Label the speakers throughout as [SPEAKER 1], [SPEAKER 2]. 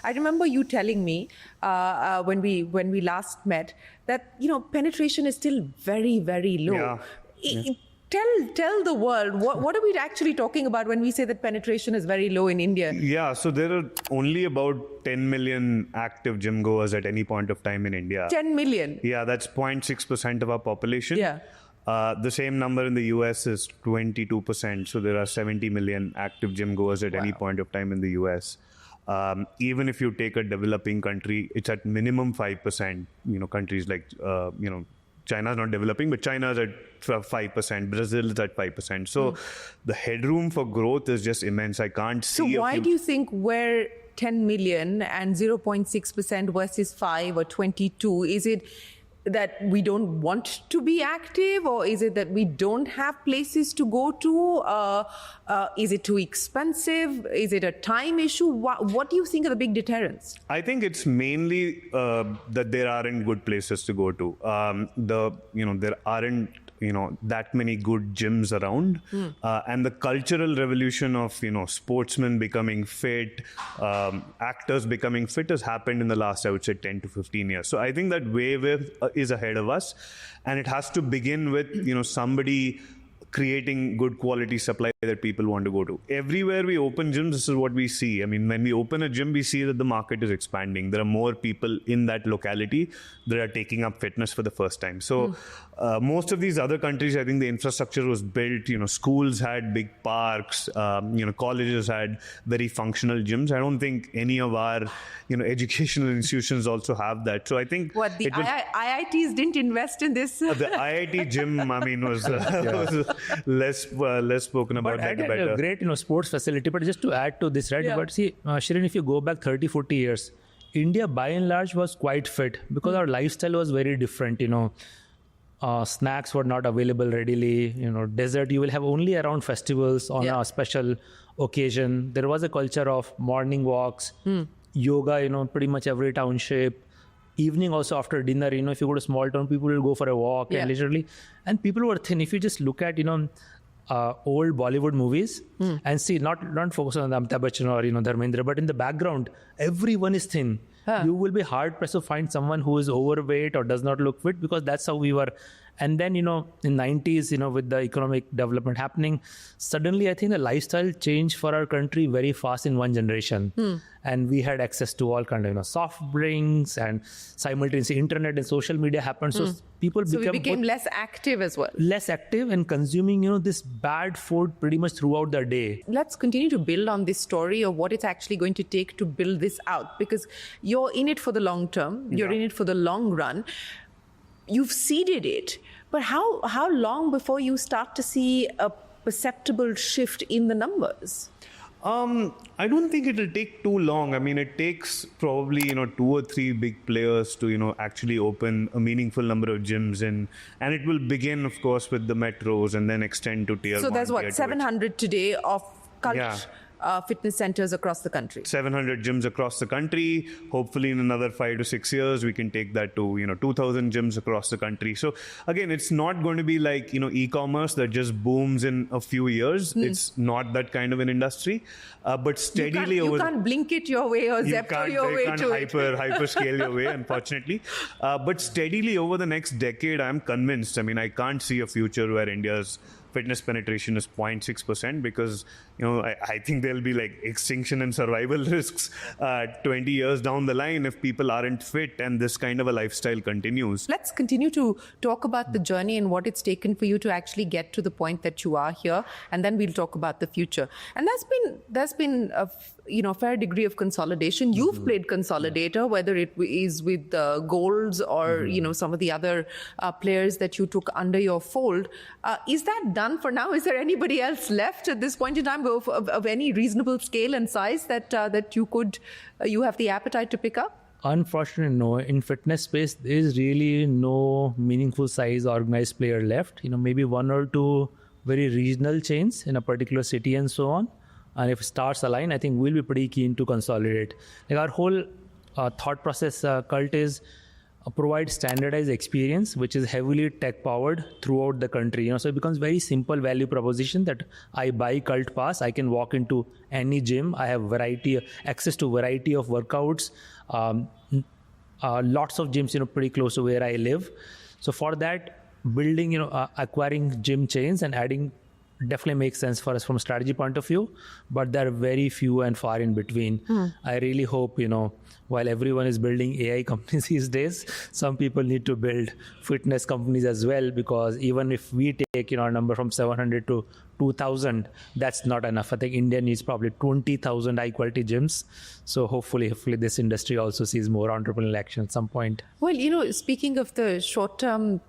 [SPEAKER 1] I remember you telling me when we last met that penetration is still very, very low.
[SPEAKER 2] Yeah.
[SPEAKER 1] Tell the world what are we actually talking about when we say that penetration is very low in India?
[SPEAKER 2] Yeah, so there are only about 10 million active gym goers at any point of time in India.
[SPEAKER 1] 10 million?
[SPEAKER 2] Yeah, that's 0.6% of our population.
[SPEAKER 1] Yeah.
[SPEAKER 2] The same number in the US is 22%. So there are 70 million active gym goers at any point of time in the US. Even if you take a developing country, it's at minimum 5%. Countries like, China's not developing, but China's at 5%. Brazil is at 5%. So the headroom for growth is just immense. I can't see.
[SPEAKER 1] So why do you think we're 10 million and 0.6% versus 5 or 22? Is it that we don't want to be active, or is it that we don't have places to go to? Is it too expensive? Is it a time issue? What do you think are the big deterrents?
[SPEAKER 2] I think it's mainly that there aren't good places to go to. There aren't that many good gyms around, and the cultural revolution of sportsmen becoming fit, actors becoming fit has happened in the last, I would say, 10 to 15 years. So I think that wave is ahead of us, and it has to begin with somebody creating good quality supply that people want to go to. Everywhere we open gyms, this is what we see. I mean, when we open a gym, we see that the market is expanding. There are more people in that locality that are taking up fitness for the first time. So most of these other countries, I think the infrastructure was built, schools had big parks, colleges had very functional gyms. I don't think any of our, educational institutions also have that. So I think...
[SPEAKER 1] What, the IITs didn't invest in this?
[SPEAKER 2] The IIT gym, I mean, was less spoken about.
[SPEAKER 3] But a great, sports facility. But just to add to this, right? Yeah. But see, Shereen, if you go back 30, 40 years, India by and large was quite fit because our lifestyle was very different. Snacks were not available readily. Dessert you will have only around festivals on a special occasion. There was a culture of morning walks, yoga. Pretty much every township. Evening also after dinner. If you go to small town, people will go for a walk and literally. And people were thin. If you just look at old Bollywood movies and see, not focus on Amitabh Bachchan or Dharmendra, but in the background, everyone is thin. You will be hard pressed to find someone who is overweight or does not look fit, because that's how we were. And then, in 90s, with the economic development happening, suddenly I think the lifestyle changed for our country very fast in one generation. And we had access to all kind of, soft drinks, and simultaneously internet and social media happened. So people
[SPEAKER 1] became less active as well.
[SPEAKER 3] Less active and consuming, this bad food pretty much throughout the day.
[SPEAKER 1] Let's continue to build on this story of what it's actually going to take to build this out, because you're in it for the long term. You're in it for the long run. You've seeded it, but how long before you start to see a perceptible shift in the numbers?
[SPEAKER 2] I don't think it'll take too long. I mean, it takes probably, 2 or 3 big players to, actually open a meaningful number of gyms and it will begin, of course, with the metros and then extend to tier 1.
[SPEAKER 1] So there's 700 today of CULT fitness centers across the country.
[SPEAKER 2] 700 gyms across the country. Hopefully in another 5 to 6 years, we can take that to, 2,000 gyms across the country. So again, it's not going to be like, e-commerce that just booms in a few years. It's not that kind of an industry. But steadily
[SPEAKER 1] you can't blink it your way or Zepto your way to it.
[SPEAKER 2] Hyper scale your way, unfortunately. But steadily over the next decade, I'm convinced. I mean, I can't see a future where India's fitness penetration is 0.6% because, I think there'll be like extinction and survival risks 20 years down the line if people aren't fit and this kind of a lifestyle continues.
[SPEAKER 1] Let's continue to talk about the journey and what it's taken for you to actually get to the point that you are here, and then we'll talk about the future. And there's been a fair degree of consolidation. You've played consolidator, whether it is with Golds or some of the other players that you took under your fold. Is that done for now? Is there anybody else left at this point in time of any reasonable scale and size that you have the appetite to pick up?
[SPEAKER 3] Unfortunately, no. In fitness space, there is really no meaningful size organized player left. Maybe 1 or 2 very regional chains in a particular city and so on. And if stars align, I think we'll be pretty keen to consolidate. Like our whole thought process, CULT, is provide standardized experience, which is heavily tech powered throughout the country. So it becomes very simple value proposition that I buy Cult Pass, I can walk into any gym, I have access to variety of workouts, lots of gyms, pretty close to where I live. So for that, building, acquiring gym chains and adding definitely makes sense for us from a strategy point of view, but there are very few and far in between. I really hope, while everyone is building AI companies these days, some people need to build fitness companies as well, because even if we take, our number from 700 to 2,000, that's not enough. I think India needs probably 20,000 high quality gyms. So hopefully this industry also sees more entrepreneurial action at some point.
[SPEAKER 1] Well, speaking of the short-term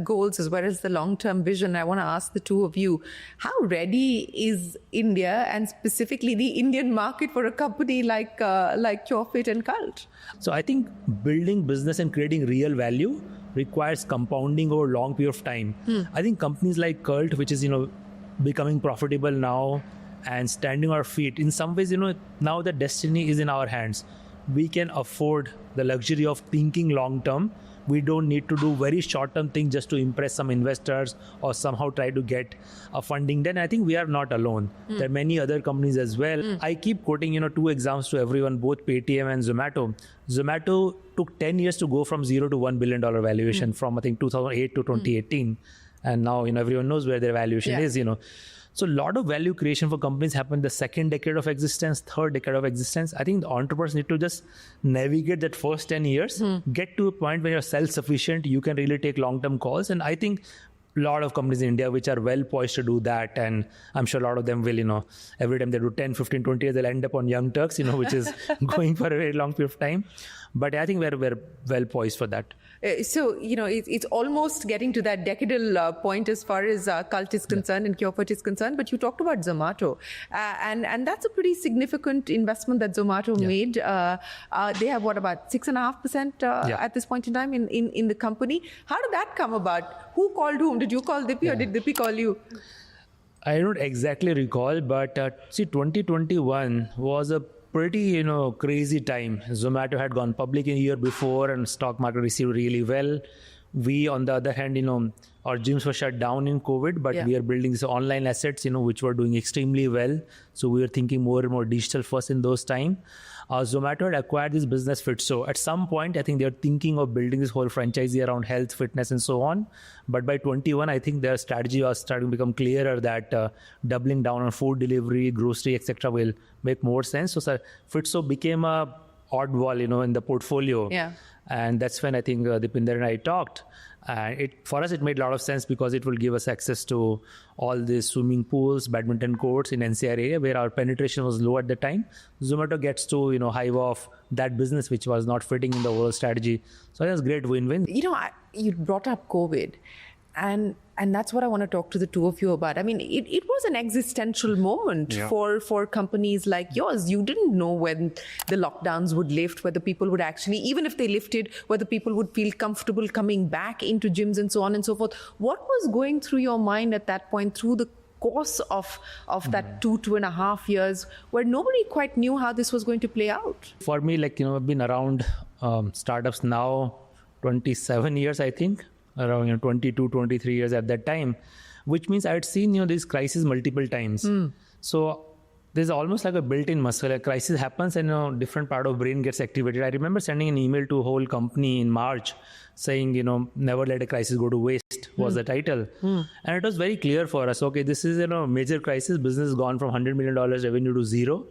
[SPEAKER 1] goals as well as the long-term vision, I want to ask the two of you, how ready is India and specifically the Indian market for a company like CureFit and Cult?
[SPEAKER 3] So I think building business and creating real value requires compounding over a long period of time. I think companies like Cult, which is, becoming profitable now and standing on our feet, in some ways, now the destiny is in our hands. We can afford the luxury of thinking long-term. We don't need to do very short-term things just to impress some investors or somehow try to get a funding. Then I think we are not alone. There are many other companies as well. I keep quoting, two examples to everyone, both Paytm and Zomato. Zomato took 10 years to go from $0 to $1 billion valuation from, I think, 2008 to 2018. And now, everyone knows where their valuation is, So a lot of value creation for companies happen the second decade of existence, third decade of existence. I think the entrepreneurs need to just navigate that first 10 years, get to a point where you're self-sufficient, you can really take long-term calls. And I think a lot of companies in India which are well poised to do that. And I'm sure a lot of them will, every time they do 10, 15, 20 years, they'll end up on Young Turks, which is going for a very long period of time. But I think we're well poised for that.
[SPEAKER 1] So, it's almost getting to that decadal point as far as Cult is concerned and CureFit is concerned. But you talked about Zomato. And that's a pretty significant investment that Zomato made. They have, about 6.5% at this point in time in the company. How did that come about? Who called whom? Did you call Dippy or did Dippy call you?
[SPEAKER 3] I don't exactly recall, but 2021 was a pretty, crazy time. Zomato had gone public a year before and stock market received really well. We, on the other hand, our gyms were shut down in COVID, but we are building these online assets, which were doing extremely well. So we were thinking more and more digital first in those times. Zomato had acquired this business Fitso. At some point, I think they're thinking of building this whole franchisee around health, fitness, and so on. But by 21, I think their strategy was starting to become clearer that doubling down on food delivery, grocery, etc. will make more sense. So Fitso became a oddball, in the portfolio. And that's when I think Dipinder and I talked. And for us, it made a lot of sense because it will give us access to all the swimming pools, badminton courts in NCR area where our penetration was low at the time. Zomato gets to, hive off that business, which was not fitting in the overall strategy. So it was great win-win.
[SPEAKER 1] You brought up COVID. And that's what I want to talk to the two of you about. I mean, it was an existential moment for companies like yours. You didn't know when the lockdowns would lift, whether people would actually, even if they lifted, whether people would feel comfortable coming back into gyms and so on and so forth. What was going through your mind at that point through the course of that 2.5 years where nobody quite knew how this was going to play out?
[SPEAKER 3] For me, I've been around startups now 27 years, I think. Around 22, 23 years at that time, which means I had seen this crisis multiple times. So there's almost like a built-in muscle. A crisis happens and different part of brain gets activated. I remember sending an email to a whole company in March saying, never let a crisis go to waste was the title. And it was very clear for us, okay, this is a major crisis. Business has gone from $100 million revenue to zero.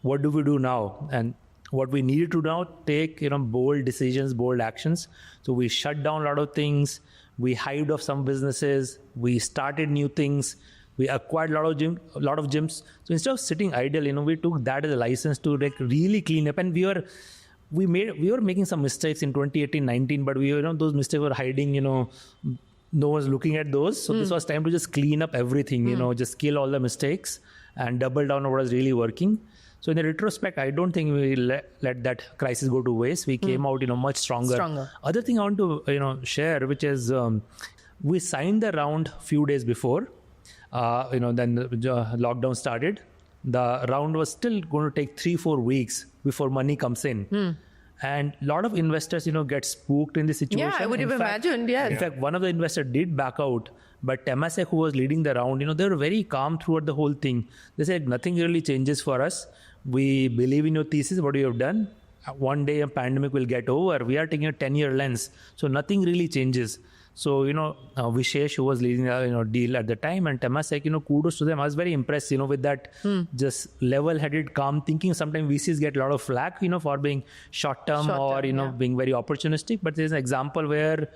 [SPEAKER 3] What do we do now? And what we needed to now take, bold decisions, bold actions. So we shut down a lot of things. We hived off some businesses. We started new things. We acquired a lot of gyms. So instead of sitting idle, we took that as a license to really clean up. And we were making some mistakes in 2018-19, but those mistakes were hiding. No one's looking at those. So this was time to just clean up everything. Just kill all the mistakes and double down on what was really working. So in the retrospect, I don't think we let that crisis go to waste. We came out, much stronger. Other thing I want to, share, which is we signed the round few days before, then the lockdown started. The round was still going to take 3-4 weeks before money comes in. And a lot of investors, get spooked in this situation.
[SPEAKER 1] Yeah, I would have imagined, yes.
[SPEAKER 3] In fact, one of the investors did back out, but Temasek, who was leading the round, they were very calm throughout the whole thing. They said, nothing really changes for us. We believe in your thesis, what you have done. One day a pandemic will get over. We are taking a 10-year lens. So nothing really changes. So, Vishesh, who was leading the deal at the time, and Temasek, kudos to them. I was very impressed, with that just level-headed, calm thinking. Sometimes VCs get a lot of flack, for being short-term or, being very opportunistic. But there's an example where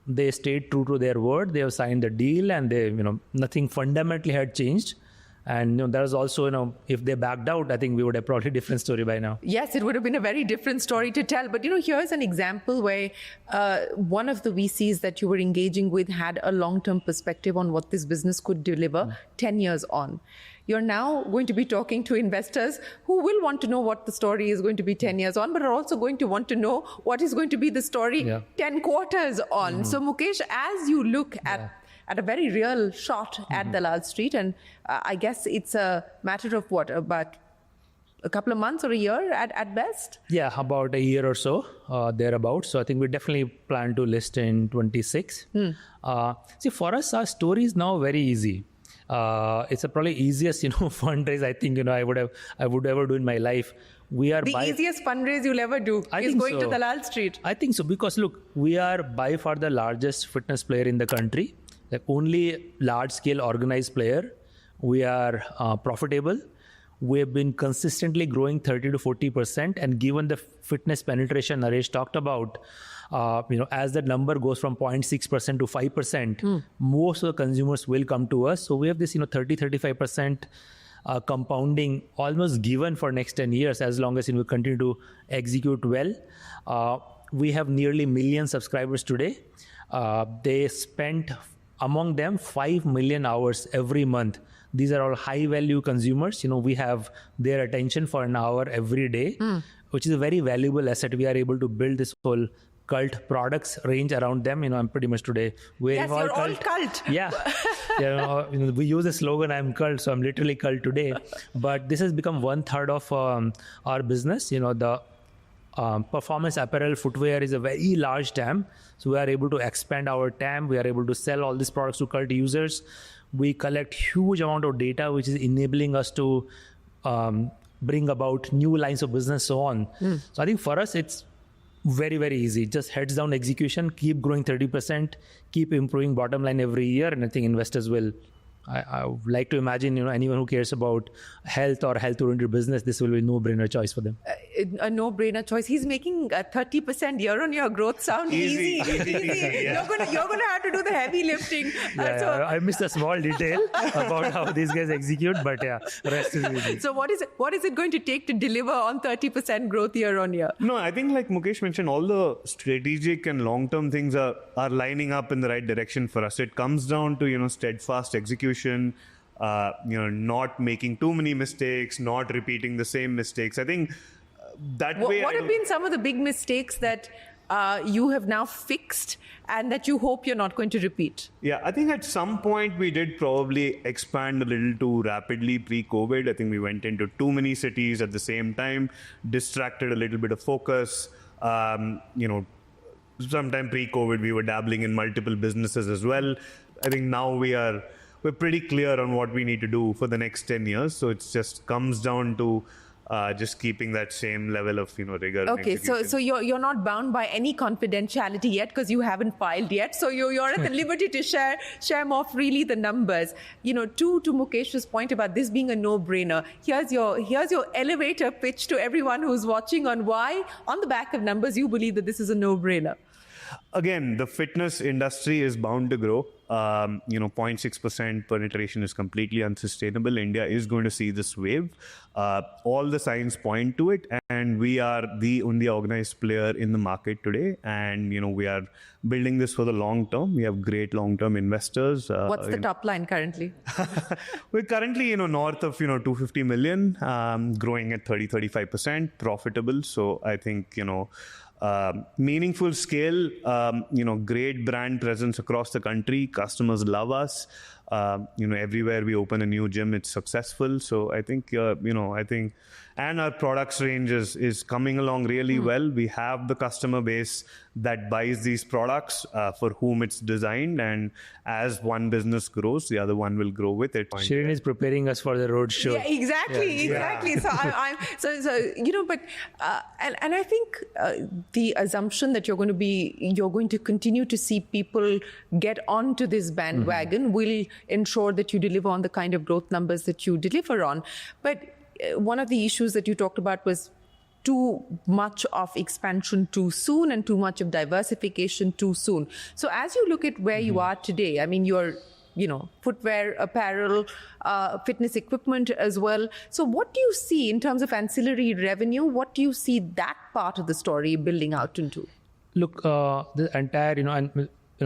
[SPEAKER 3] they stayed true to their word. They have signed the deal and they, nothing fundamentally had changed. And there's also, if they backed out, I think we would have probably a different story by now.
[SPEAKER 1] Yes, it would have been a very different story to tell. But, here's an example where one of the VCs that you were engaging with had a long-term perspective on what this business could deliver 10 years on. You're now going to be talking to investors who will want to know what the story is going to be 10 years on, but are also going to want to know what is going to be the story 10 quarters on. So, Mukesh, as you look at a very real shot at Dalal Street. And I guess it's a matter of what, about a couple of months or a year at best?
[SPEAKER 3] Yeah, about a year or so, thereabouts. So I think we definitely plan to list in 26. See, for us, our story is now very easy. It's a probably easiest, fundraise I think, I would ever do in my life. We are
[SPEAKER 1] the easiest fundraise you'll ever do is going to Dalal Street.
[SPEAKER 3] I think so, because look, we are by far the largest fitness player in the country. Like only large-scale organized player. We are profitable. We have been consistently growing 30 to 40%. And given the fitness penetration Naresh talked about, as that number goes from 0.6% to 5%, most of the consumers will come to us. So we have this, 30-35% compounding almost given for next 10 years as long as we continue to execute well. We have nearly 1 million subscribers today. They spent among them 5 million hours every month. These are all high value consumers. We have their attention for an hour every day, which is a very valuable asset. We are able to build this whole cult products range around them. I'm pretty much today wearing all cult. Yeah. We use the slogan, I'm cult. So I'm literally cult today. But this has become 1/3 of our business. The performance apparel footwear is a very large TAM. So we are able to expand our TAM. We are able to sell all these products to cult users. We collect huge amount of data, which is enabling us to bring about new lines of business, so on. So I think for us, it's very, very easy. Just heads down execution, keep growing 30%, keep improving bottom line every year. And I think investors will. I would like to imagine, anyone who cares about health or health-oriented business, this will be a no-brainer choice for them.
[SPEAKER 1] A no-brainer choice. He's making a 30% year-on-year growth sound easy.
[SPEAKER 2] Yeah.
[SPEAKER 1] You're going to have to do the heavy lifting.
[SPEAKER 3] I missed a small detail about how these guys execute, but rest is easy.
[SPEAKER 1] So what is it going to take to deliver on 30% growth year-on-year?
[SPEAKER 2] No, I think like Mukesh mentioned, all the strategic and long-term things are lining up in the right direction for us. It comes down to, steadfast execution. Not making too many mistakes, not repeating the same mistakes. I think that way.
[SPEAKER 1] What have been some of the big mistakes that you have now fixed and that you hope you're not going to repeat?
[SPEAKER 2] Yeah, I think at some point we did probably expand a little too rapidly pre-COVID. I think we went into too many cities at the same time, distracted a little bit of focus. Sometime pre-COVID, we were dabbling in multiple businesses as well. I think now we're pretty clear on what we need to do for the next 10 years. So it just comes down to just keeping that same level of rigor.
[SPEAKER 1] Okay, so you're not bound by any confidentiality yet because you haven't filed yet. So you're at the liberty to share more freely the numbers. To Mukesh's point about this being a no-brainer. Here's your elevator pitch to everyone who's watching on why, on the back of numbers, you believe that this is a no-brainer.
[SPEAKER 2] Again, the fitness industry is bound to grow. 0.6% penetration is completely unsustainable. India is going to see this wave. All the signs point to it, and we are the only organized player in the market today. And we are building this for the long term. We have great long-term investors.
[SPEAKER 1] What's the top line currently?
[SPEAKER 2] We're currently north of 250 million, growing at 30-35%, profitable. So I think meaningful scale, great brand presence across the country. Customers love us. Everywhere we open a new gym, it's successful. So I think, and our products range is coming along really well. We have the customer base that buys these products for whom it's designed. And as one business grows, the other one will grow with it.
[SPEAKER 3] Shereen is preparing us for the road show.
[SPEAKER 1] Yeah, exactly. So and I think the assumption that you're going to continue to see people get onto this bandwagon will ensure that you deliver on the kind of growth numbers that you deliver on. But one of the issues that you talked about was too much of expansion too soon and too much of diversification too soon. So as you look at where you are today, I mean, you're, footwear, apparel, fitness equipment as well. So what do you see in terms of ancillary revenue? What do you see that part of the story building out into?
[SPEAKER 3] Look, the entire,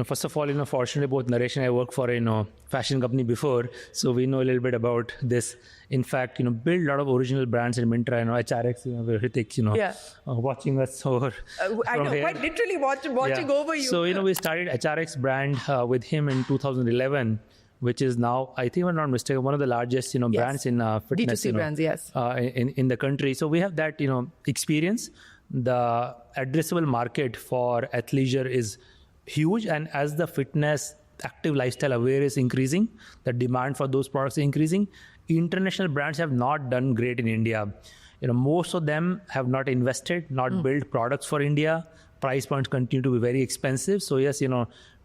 [SPEAKER 3] first of all, fortunately, both Naresh and I worked for a fashion company before, so we know a little bit about this. In fact, build a lot of original brands in Myntra, HRX, where Hrithik, watching us over.
[SPEAKER 1] I know,
[SPEAKER 3] here.
[SPEAKER 1] quite literally watching over you.
[SPEAKER 3] So, we started HRX brand with him in 2011, which is now, I think, if I'm not mistaken, one of the largest, brands in fitness.
[SPEAKER 1] D2C brands, yes.
[SPEAKER 3] In the country. So we have that, experience. The addressable market for athleisure is huge, and as the fitness active lifestyle aware is increasing, the demand for those products is increasing. International brands have not done great in India. Most of them have not invested, not built products for India. Price points continue to be very expensive. So yes,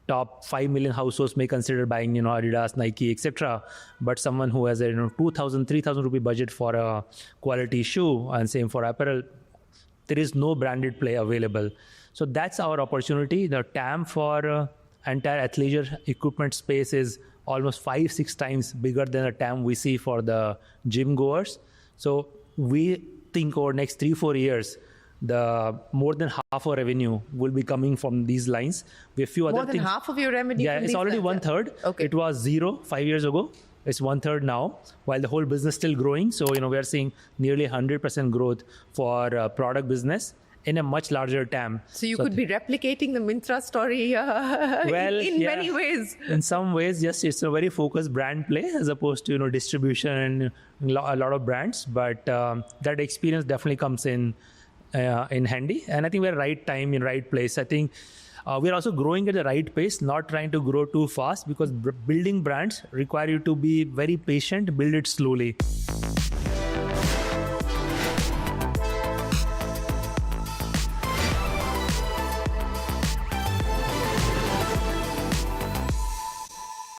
[SPEAKER 3] top 5 million households may consider buying, Adidas, Nike, etc. But someone who has a 2,000, 3,000 rupee budget for a quality shoe, and same for apparel, there is no branded play available. So that's our opportunity. The TAM for entire athleisure equipment space is almost 5-6 times bigger than the TAM we see for the gym goers. So we think over next 3-4 years, the more than half our revenue will be coming from these lines. We have few other
[SPEAKER 1] more than
[SPEAKER 3] things.
[SPEAKER 1] Half of your revenue.
[SPEAKER 3] Yeah, it's already 1/3.
[SPEAKER 1] Okay.
[SPEAKER 3] It was 0 5 years ago. It's 1/3 now, while the whole business still growing. So we are seeing nearly 100% growth for product business in a much larger TAM.
[SPEAKER 1] So you could be replicating the Myntra story in many ways.
[SPEAKER 3] In some ways, yes, it's a very focused brand play as opposed to distribution and a lot of brands. But that experience definitely comes in handy. And I think we're right time in right place. I think we're also growing at the right pace, not trying to grow too fast, because building brands require you to be very patient, build it slowly.